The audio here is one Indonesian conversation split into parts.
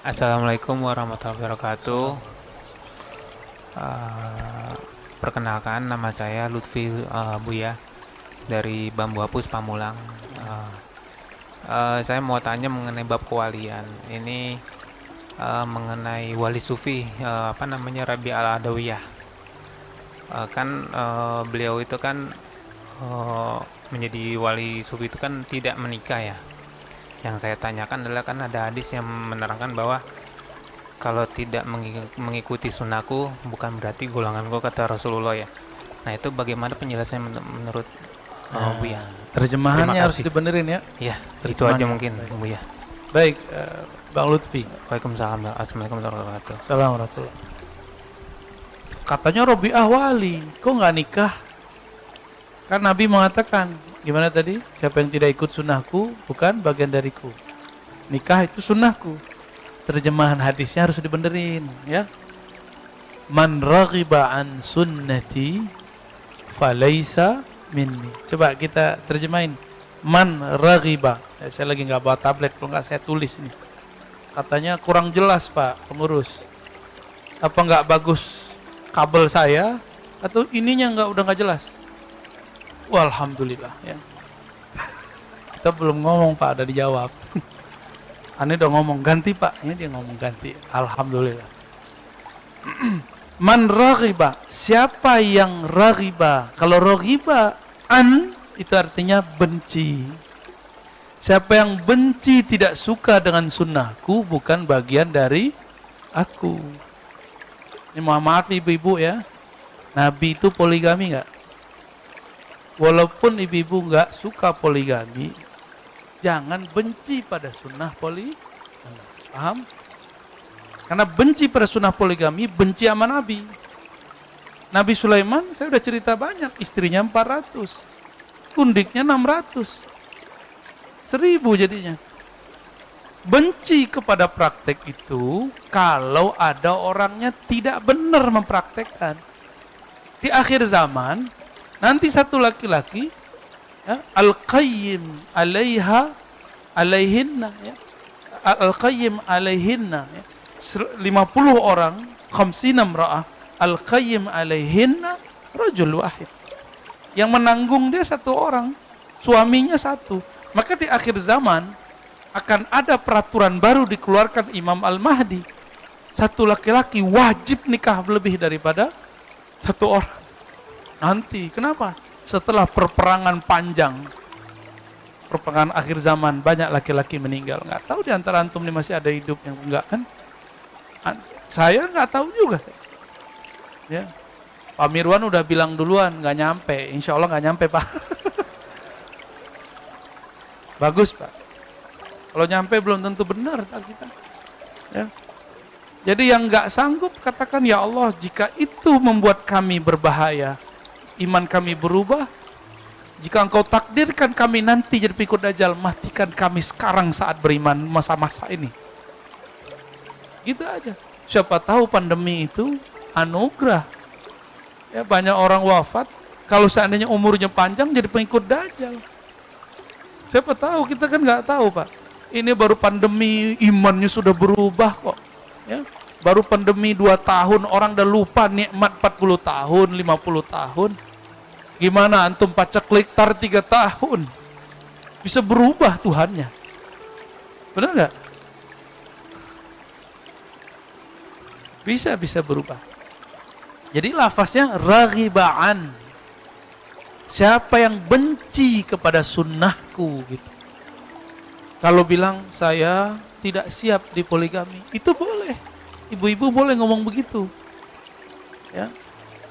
Assalamualaikum warahmatullahi wabarakatuh. Assalamualaikum. Eh, Perkenalkan, nama saya Lutfi Buya dari Bambu Hapus Pamulang. Eh, saya mau tanya mengenai bab kewalian. Ini mengenai wali sufi, apa namanya, Rabi Al-Adawiyah. Beliau itu kan menjadi wali sufi itu kan tidak menikah ya. Yang saya tanyakan adalah kan ada hadis yang menerangkan bahwa kalau tidak mengikuti sunnahku bukan berarti golonganku, kata Rasulullah ya. Nah, itu bagaimana penjelasannya menurut Buya? Terima Terjemahannya harus kasih. dibenerin ya. Ya, itu aja Terjemahannya. mungkin Baik, Buya. Baik, Bang Lutfi. Waalaikumsalam. Assalamualaikum warahmatullahi wabarakatuh. Assalamualaikum. Katanya Robi'ah wali, kok nggak nikah? Kan Nabi mengatakan, gimana tadi? Siapa yang tidak ikut sunnahku, bukan bagian dariku. Nikah itu sunnahku. Terjemahan hadisnya harus dibenerin, ya. Man raghiba an sunnati falaisa minni. Coba kita terjemahin. Man raghiba. Saya lagi nggak bawa tablet, kalau nggak saya tulis nih. Katanya kurang jelas Pak pengurus. Apa nggak bagus kabel saya atau ininya udah nggak jelas? Walhamdulillah ya. Kita belum ngomong Pak, udah dijawab. Ane udah ngomong ganti Pak, ini dia ngomong ganti. Alhamdulillah. Man raghiba, siapa yang raghiba? Kalau raghiba an itu artinya benci. Siapa yang benci tidak suka dengan sunnahku bukan bagian dari aku. Ini mohon maaf ibu-ibu ya. Nabi itu poligami nggak? Walaupun ibu-ibu nggak suka poligami, jangan benci pada sunnah poligami. Paham? Karena benci pada sunnah poligami, benci sama Nabi. Nabi Sulaiman, saya udah cerita banyak, istrinya 400, kundiknya 600. 1000 jadinya. Benci kepada praktek itu kalau ada orangnya tidak benar mempraktekkan. Di akhir zaman, nanti satu laki-laki ya, al-qayyim alaihinna ya. Al-qayyim alaihinna ya. 50 orang, khamsina imra'ah, al-qayyim alaihinna rajul wahid. Yang menanggung dia satu orang, suaminya satu. Maka di akhir zaman akan ada peraturan baru dikeluarkan Imam Al-Mahdi. Satu laki-laki wajib nikah lebih daripada satu orang. Nanti, kenapa? Setelah perperangan panjang, perperangan akhir zaman, banyak laki-laki meninggal. Nggak tahu di antara antum ini masih ada hidup yang enggak kan? Saya nggak tahu juga. Ya. Pak Mirwan udah bilang duluan, nggak nyampe. Insya Allah nggak nyampe Pak. Bagus Pak. Kalau nyampe belum tentu benar tak kita. Ya. Jadi yang nggak sanggup katakan ya Allah, jika itu membuat kami berbahaya, iman kami berubah. Jika engkau takdirkan kami nanti jadi pikul dajjal, matikan kami sekarang saat beriman masa-masa ini. Gitu aja. Siapa tahu pandemi itu anugerah. Ya, banyak orang wafat. Kalau seandainya umurnya panjang jadi pengikut dajjal. Siapa tahu, kita kan nggak tahu Pak. Ini baru pandemi, imannya sudah berubah kok. Ya, baru pandemi 2 tahun, orang udah lupa nikmat 40 tahun, 50 tahun. Gimana antum paceklik tar 3 tahun? Bisa berubah Tuhannya. Benar nggak? Bisa berubah. Jadi lafaznya raghibaan. Siapa yang benci kepada sunnahku gitu. Kalau bilang saya tidak siap di poligami, itu boleh. Ibu-ibu boleh ngomong begitu. Ya.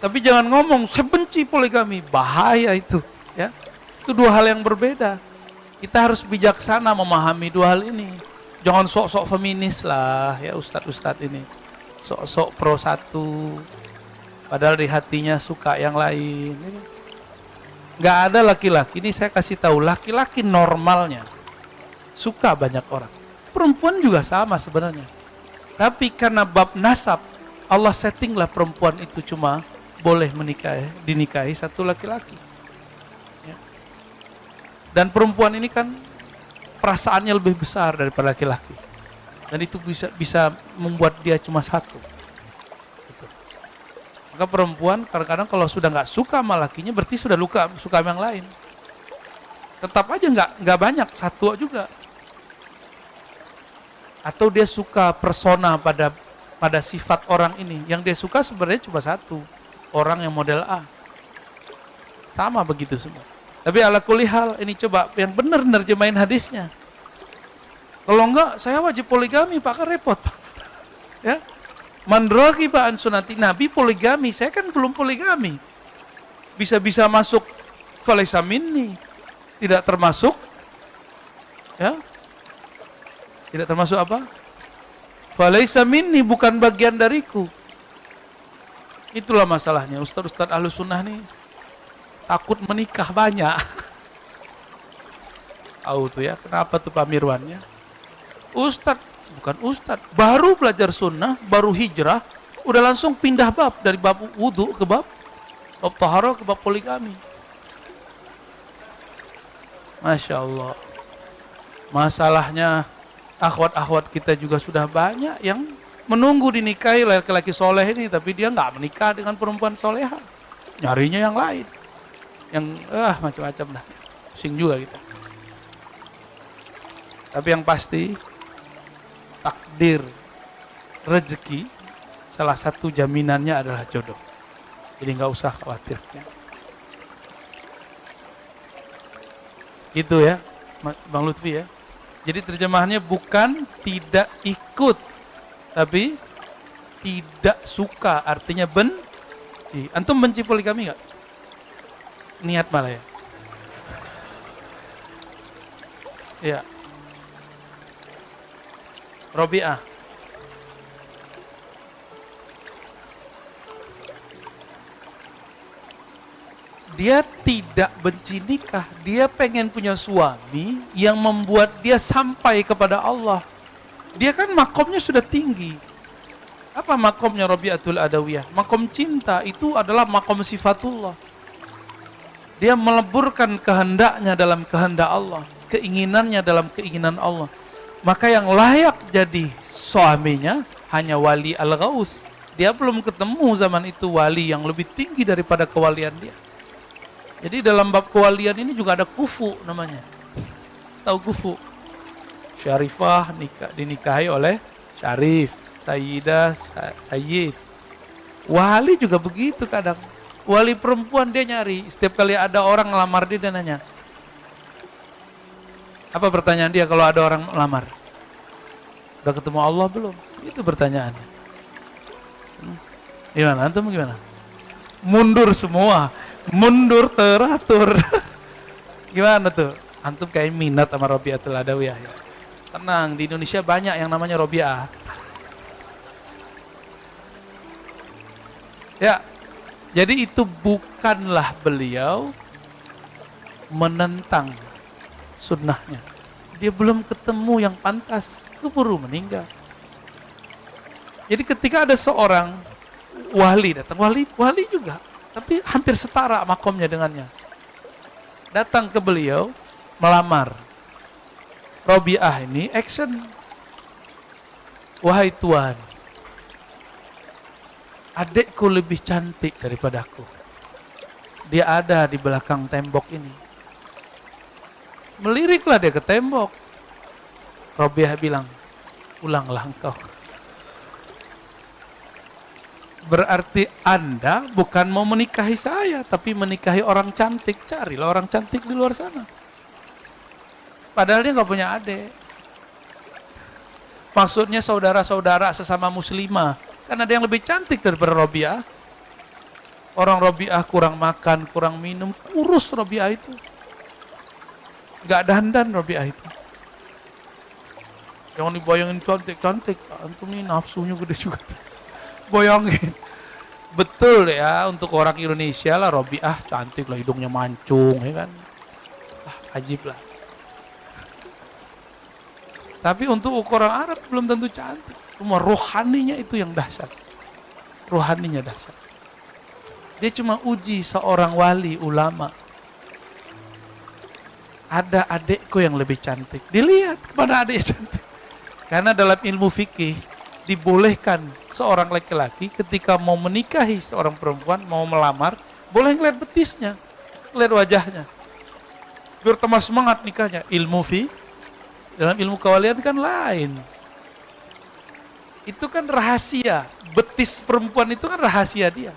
Tapi jangan ngomong saya benci poligami, bahaya itu, ya. Itu dua hal yang berbeda. Kita harus bijaksana memahami dua hal ini. Jangan sok-sok feminis lah, ya ustadz-ustadz ini. Sok-sok pro satu, padahal di hatinya suka yang lain. Nggak ada laki-laki, ini saya kasih tahu, laki-laki normalnya suka banyak orang. Perempuan juga sama sebenarnya. Tapi karena bab nasab, Allah settinglah perempuan itu cuma boleh dinikahi satu laki-laki. Ya. Dan perempuan ini kan perasaannya lebih besar daripada laki-laki. Dan itu bisa membuat dia cuma satu. Gitu. Maka perempuan kadang-kadang kalau sudah nggak suka sama lakinya, berarti sudah suka sama yang lain. Tetap aja nggak banyak, satu juga. Atau dia suka persona pada sifat orang ini. Yang dia suka sebenarnya cuma satu, orang yang model A. Sama begitu semua. Tapi ala kulli hal, ini coba yang benar nerjemahin hadisnya. Kalau enggak, saya wajib poligami, Pak, kan repot, Pak. Ya. Man raghiba an sunnati, Nabi poligami, saya kan belum poligami. Bisa-bisa masuk falaysa minni, tidak termasuk, ya. Tidak termasuk apa? Falaysa minni, bukan bagian dariku. Itulah masalahnya, ustaz-ustaz Ahlus Sunnah nih takut menikah banyak. Tahu tuh ya, kenapa tuh Pak Mirwannya? Ustadz, bukan ustadz, baru belajar sunnah, baru hijrah, udah langsung pindah bab, dari bab wudu ke bab taharah ke bab poligami. Masya Allah. Masalahnya, akhwat-akhwat kita juga sudah banyak yang menunggu dinikahi laki-laki soleh ini, tapi dia nggak menikah dengan perempuan soleha. Nyarinya yang lain. Yang, macam-macam dah. Pusing juga kita. Tapi yang pasti, takdir, rezeki, salah satu jaminannya adalah jodoh. Jadi nggak usah khawatir. Ya. Gitu ya, Bang Lutfi ya. Jadi terjemahannya bukan tidak ikut, tapi tidak suka, artinya benci. Antum benci poligami nggak? Niat malah ya. Ya. Robi'ah. Dia tidak benci nikah, dia pengen punya suami yang membuat dia sampai kepada Allah. Dia kan makomnya sudah tinggi. Apa makomnya Rabi'atul Adawiyah? Makom cinta itu adalah makom sifatullah. Dia meleburkan kehendaknya dalam kehendak Allah, keinginannya dalam keinginan Allah. Maka yang layak jadi suaminya hanya wali al-ghaus. Dia belum ketemu zaman itu wali yang lebih tinggi daripada kewalian dia. Jadi dalam bab kewalian ini juga ada kufu namanya. Tahu kufu? Syarifah dinikahi oleh Syarif, Sayyidah, Sayyid. Wali juga begitu kadang. Wali perempuan dia nyari. Setiap kali ada orang ngelamar dia nanya, apa pertanyaan dia kalau ada orang melamar? Udah ketemu Allah belum? Itu pertanyaannya. Gimana? Antum gimana? Mundur semua. Mundur teratur. Gimana tuh? Antum kayak minat sama Rabi'atul Adawiyah ya? Tenang, di Indonesia banyak yang namanya Rabi'ah. Ya, jadi itu bukanlah beliau menentang sunnahnya. Dia belum ketemu yang pantas, keburu meninggal. Jadi ketika ada seorang wali datang, wali juga, tapi hampir setara makomnya dengannya. Datang ke beliau, melamar. Robi'ah ini action. Wahai Tuhan, adikku lebih cantik daripadaku. Dia ada di belakang tembok ini. Meliriklah dia ke tembok. Robi'ah bilang, ulanglah engkau. Berarti Anda bukan mau menikahi saya, tapi menikahi orang cantik. Carilah orang cantik di luar sana. Padahal dia nggak punya adik. Maksudnya saudara-saudara sesama muslimah. Kan ada yang lebih cantik daripada Robi'ah. Orang Robi'ah kurang makan, kurang minum, kurus Robi'ah itu. Gak dandan Robi'ah itu. Yang dibayangin cantik-cantik, antum ini nafsunya gede juga. Bayangin. Betul ya, untuk orang Indonesia lah Robi'ah cantik lah, hidungnya mancung ya kan. Ajib lah. Tapi untuk ukuran Arab belum tentu cantik. Cuma rohaninya itu yang dahsyat. Rohaninya dahsyat. Dia cuma uji seorang wali ulama. Ada adikku yang lebih cantik. Dilihat kepada adik cantik. Karena dalam ilmu fikih dibolehkan seorang laki-laki ketika mau menikahi seorang perempuan, mau melamar, boleh ngeliat betisnya, ngeliat wajahnya. Biar tambah semangat nikahnya. Dalam ilmu kewalian kan lain. Itu kan rahasia. Betis perempuan itu kan rahasia dia.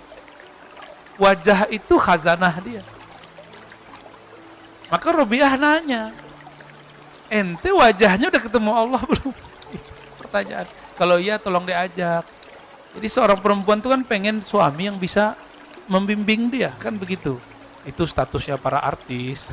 Wajah itu khazanah dia. Maka Robiah nanya, ente wajahnya udah ketemu Allah belum? Pertanyaan. Kalau iya tolong diajak. Jadi seorang perempuan itu kan pengen suami yang bisa membimbing dia, kan begitu. Itu statusnya para artis.